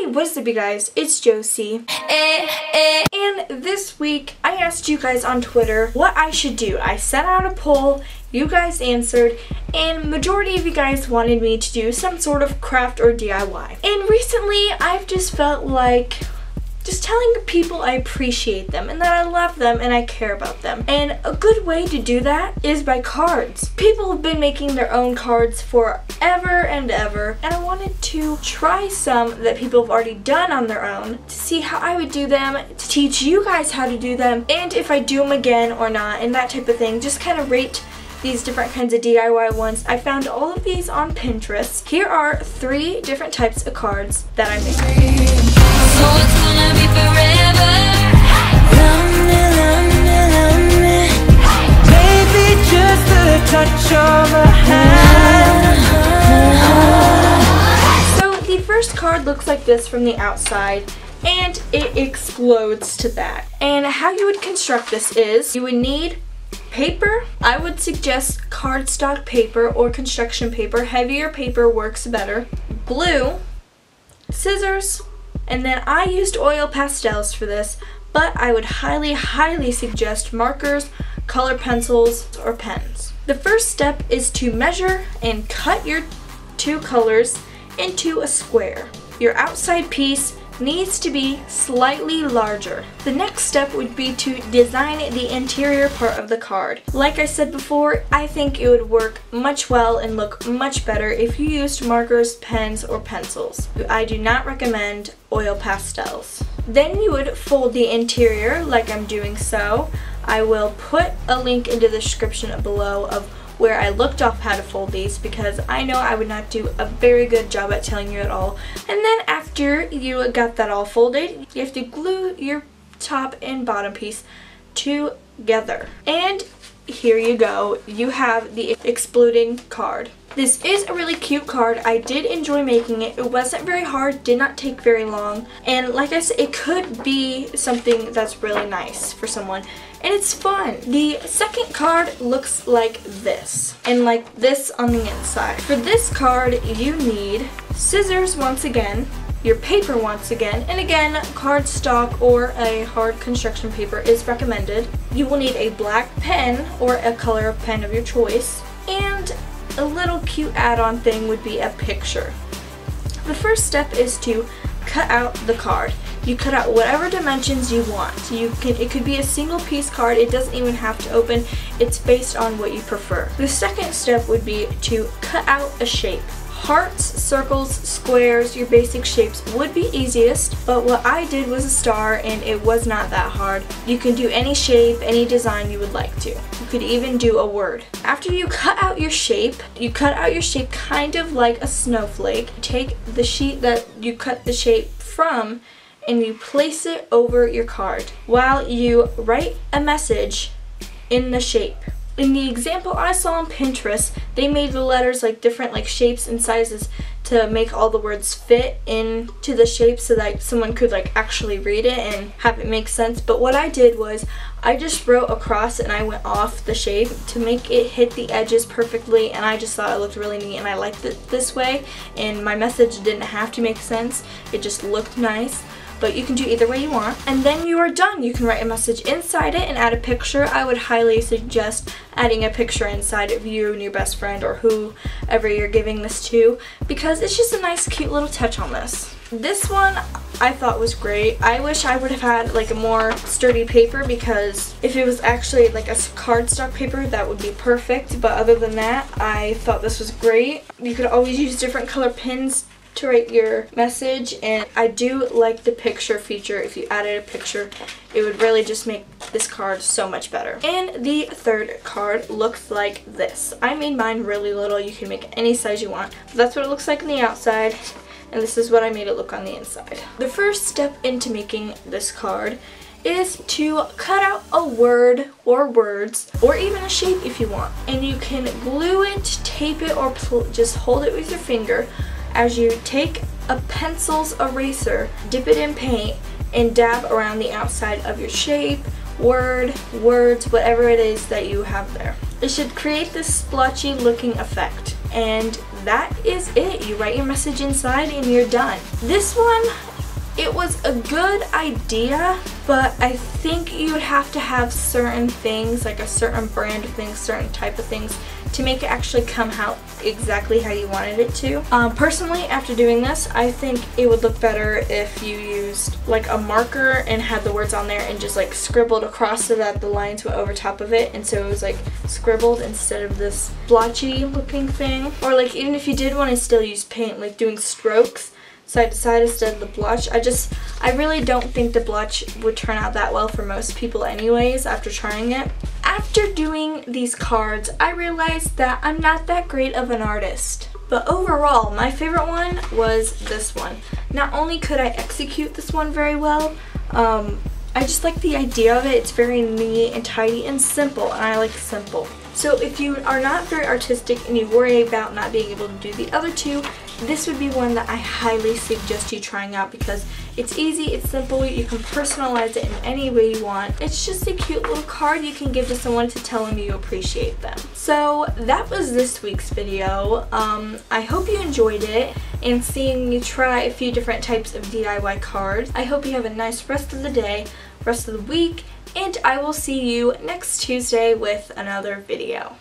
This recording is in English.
What is up, you guys? It's Josie. And this week, I asked you guys on Twitter what I should do. I sent out a poll, you guys answered, and majority of you guys wanted me to do some sort of craft or DIY. And recently, I've just felt like just telling people I appreciate them and that I love them and I care about them. And a good way to do that is by cards. People have been making their own cards forever and ever, and I wanted to try some that people have already done on their own to see how I would do them, to teach you guys how to do them, and if I do them again or not, and that type of thing. Just kind of rate these different kinds of DIY ones. I found all of these on Pinterest. Here are 3 different types of cards that I made. So it's gonna be forever. Love me, love me, love me. Baby, just a touch of a hand. So the first card looks like this from the outside, and it explodes to that. And how you would construct this is you would need paper. I would suggest cardstock paper or construction paper. Heavier paper works better. Glue, scissors, and then I used oil pastels for this, but I would highly suggest markers, color pencils, or pens. The first step is to measure and cut your 2 colors into a square. Your outside piece needs to be slightly larger. The next step would be to design the interior part of the card. Like I said before, I think it would work much well and look much better if you used markers, pens, or pencils. I do not recommend oil pastels. Then you would fold the interior like I'm doing so. I will put a link into the description below of where I looked up how to fold these, because I know I would not do a very good job at telling you it all. And then after you got that all folded, you have to glue your top and bottom piece together. And here you go. You have the exploding card. This is a really cute card. I did enjoy making it. It wasn't very hard, did not take very long. And like I said, it could be something that's really nice for someone. And it's fun. The second card looks like this, and like this on the inside. For this card, you need scissors once again, your paper once again, and again, cardstock or a hard construction paper is recommended. You will need a black pen or a color pen of your choice, and a little cute add-on thing would be a picture. The first step is to cut out the card. You cut out whatever dimensions you want. It could be a single piece card. It doesn't even have to open. It's based on what you prefer. The second step would be to cut out a shape. Hearts, circles, squares, your basic shapes would be easiest, but what I did was a star, and it was not that hard. You can do any shape, any design you would like to. You could even do a word. After you cut out your shape, kind of like a snowflake. Take the sheet that you cut the shape from and you place it over your card while you write a message in the shape. In the example I saw on Pinterest, they made the letters like different like shapes and sizes to make all the words fit into the shape so that someone could like actually read it and have it make sense. But what I did was I just wrote across and I went off the shape to make it hit the edges perfectly, and I just thought it looked really neat and I liked it this way, and my message didn't have to make sense. It just looked nice. But you can do either way you want. And then you are done. You can write a message inside it and add a picture. I would highly suggest adding a picture inside of you and your best friend or whoever you're giving this to, because it's just a nice cute little touch on this. This one I thought was great. I wish I would have had like a more sturdy paper, because if it was actually like a cardstock paper, that would be perfect. But other than that, I thought this was great. You could always use different color pins to write your message, and I do like the picture feature. If you added a picture, it would really just make this card so much better. And the third card looks like this. I made mine really little. You can make any size you want, but that's what it looks like on the outside, and this is what I made it look on the inside. The first step into making this card is to cut out a word or words, or even a shape if you want, and you can glue it, tape it, or just hold it with your finger as you take a pencil's eraser, dip it in paint, and dab around the outside of your shape, words, whatever it is that you have there. It should create this splotchy looking effect, and that is it. You write your message inside and you're done. This one It was a good idea, but I think you would have to have certain things, like a certain brand of things, certain type of things, to make it actually come out exactly how you wanted it to. Personally, after doing this, I think it would look better if you used like a marker and had the words on there and just like scribbled across so that the lines went over top of it, and so it was like scribbled instead of this blotchy looking thing. Or like even if you did want to still use paint, like doing strokes side to side instead of the blotch. I really don't think the blotch would turn out that well for most people anyways after trying it. After doing these cards, I realized that I'm not that great of an artist. But overall, my favorite one was this one. Not only could I execute this one very well, I just like the idea of it. It's very neat and tidy and simple, and I like simple. So if you are not very artistic and you worry about not being able to do the other two, this would be one that I highly suggest you trying out because it's easy, it's simple, you can personalize it in any way you want. It's just a cute little card you can give to someone to tell them you appreciate them. So that was this week's video. I hope you enjoyed it and seeing me try a few different types of DIY cards. I hope you have a nice rest of the day, rest of the week, and I will see you next Tuesday with another video.